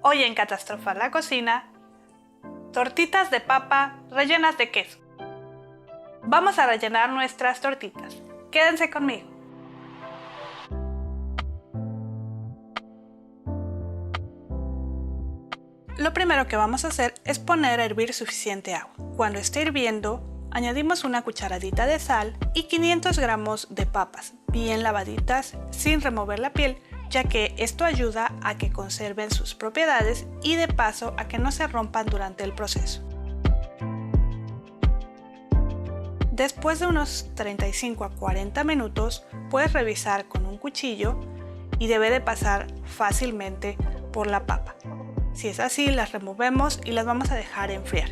Hoy en Catastrofar la Cocina, tortitas de papa rellenas de queso. Vamos a rellenar nuestras tortitas. Quédense conmigo. Lo primero que vamos a hacer es poner a hervir suficiente agua. Cuando esté hirviendo, añadimos una cucharadita de sal y 500 gramos de papas, bien lavaditas, sin remover la piel, ya que esto ayuda a que conserven sus propiedades y de paso a que no se rompan durante el proceso. Después de unos 35 a 40 minutos, puedes revisar con un cuchillo y debe de pasar fácilmente por la papa. Si es así, las removemos y las vamos a dejar enfriar.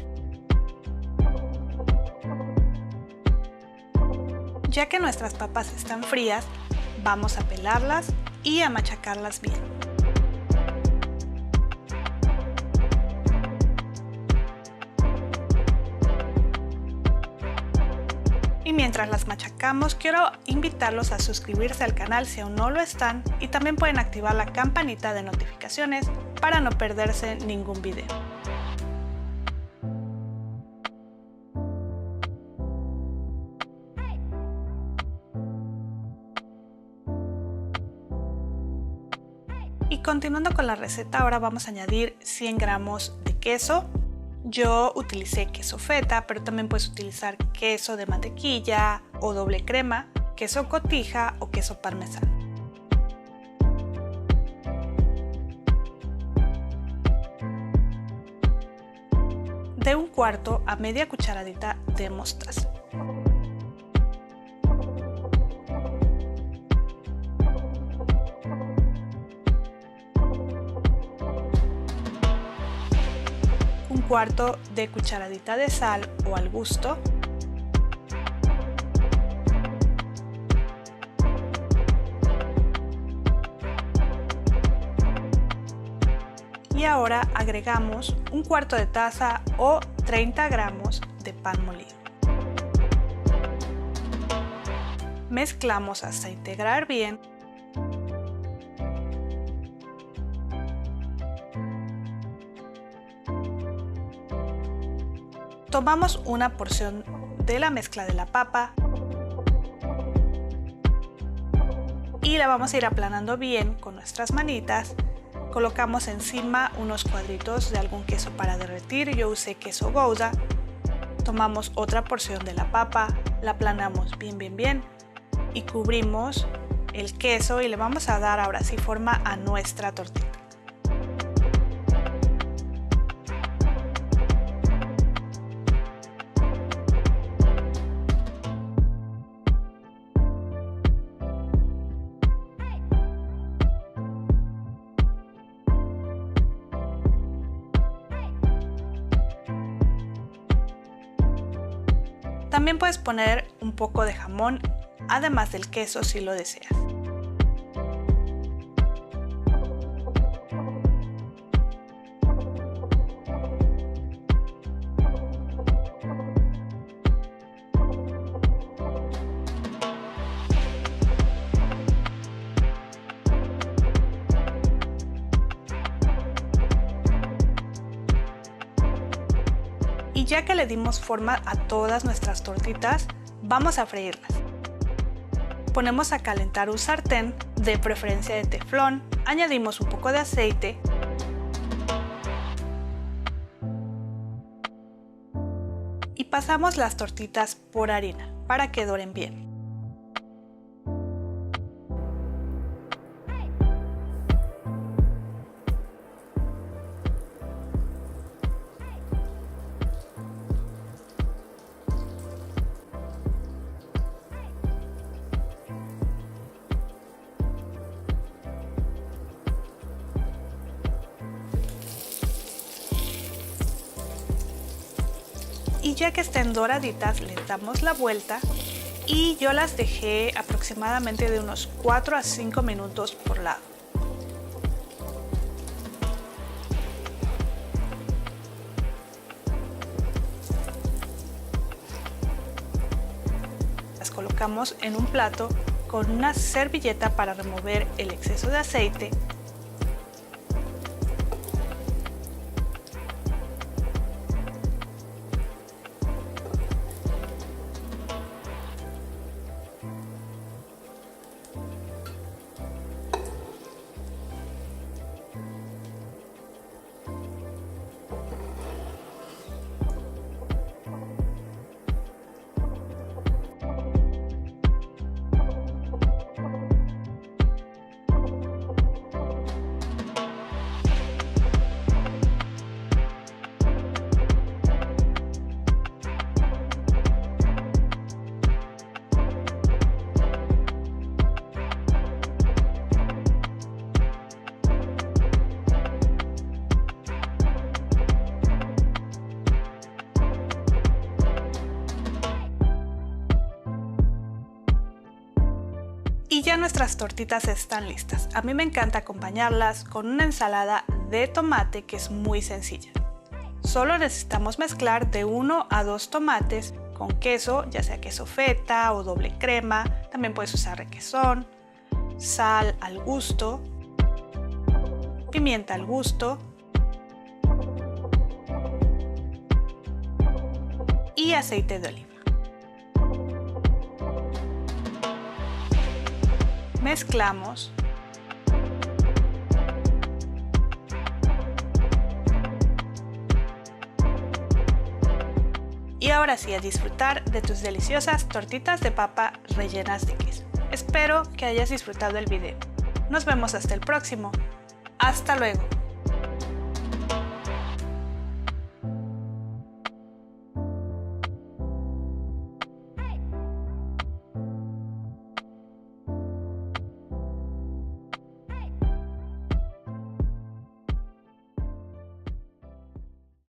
Ya que nuestras papas están frías, vamos a pelarlas y a machacarlas bien. Y mientras las machacamos, quiero invitarlos a suscribirse al canal si aún no lo están y también pueden activar la campanita de notificaciones para no perderse ningún video. Y continuando con la receta, ahora vamos a añadir 100 gramos de queso. Yo utilicé queso feta, pero también puedes utilizar queso de mantequilla o doble crema, queso cotija o queso parmesano. De un cuarto a media cucharadita de mostaza. Un cuarto de cucharadita de sal o al gusto. Y ahora agregamos un cuarto de taza o 30 gramos de pan molido. Mezclamos hasta integrar bien. Tomamos una porción de la mezcla de la papa y la vamos a ir aplanando bien con nuestras manitas. Colocamos encima unos cuadritos de algún queso para derretir, yo usé queso Gouda. Tomamos otra porción de la papa, la aplanamos bien y cubrimos el queso y le vamos a dar ahora sí forma a nuestra tortita. También puedes poner un poco de jamón, además del queso si lo deseas. Y ya que le dimos forma a todas nuestras tortitas, vamos a freírlas. Ponemos a calentar un sartén, de preferencia de teflón, añadimos un poco de aceite y pasamos las tortitas por harina para que doren bien. Y ya que estén doraditas, les damos la vuelta y yo las dejé aproximadamente de unos 4 a 5 minutos por lado. Las colocamos en un plato con una servilleta para remover el exceso de aceite ya nuestras tortitas están listas. A mí me encanta acompañarlas con una ensalada de tomate que es muy sencilla. Solo necesitamos mezclar de 1 a 2 tomates con queso, ya sea queso feta o doble crema. También puedes usar requesón, sal al gusto, pimienta al gusto y aceite de oliva. Mezclamos. Y ahora sí, a disfrutar de tus deliciosas tortitas de papa rellenas de queso. Espero que hayas disfrutado el video. Nos vemos hasta el próximo. ¡Hasta luego!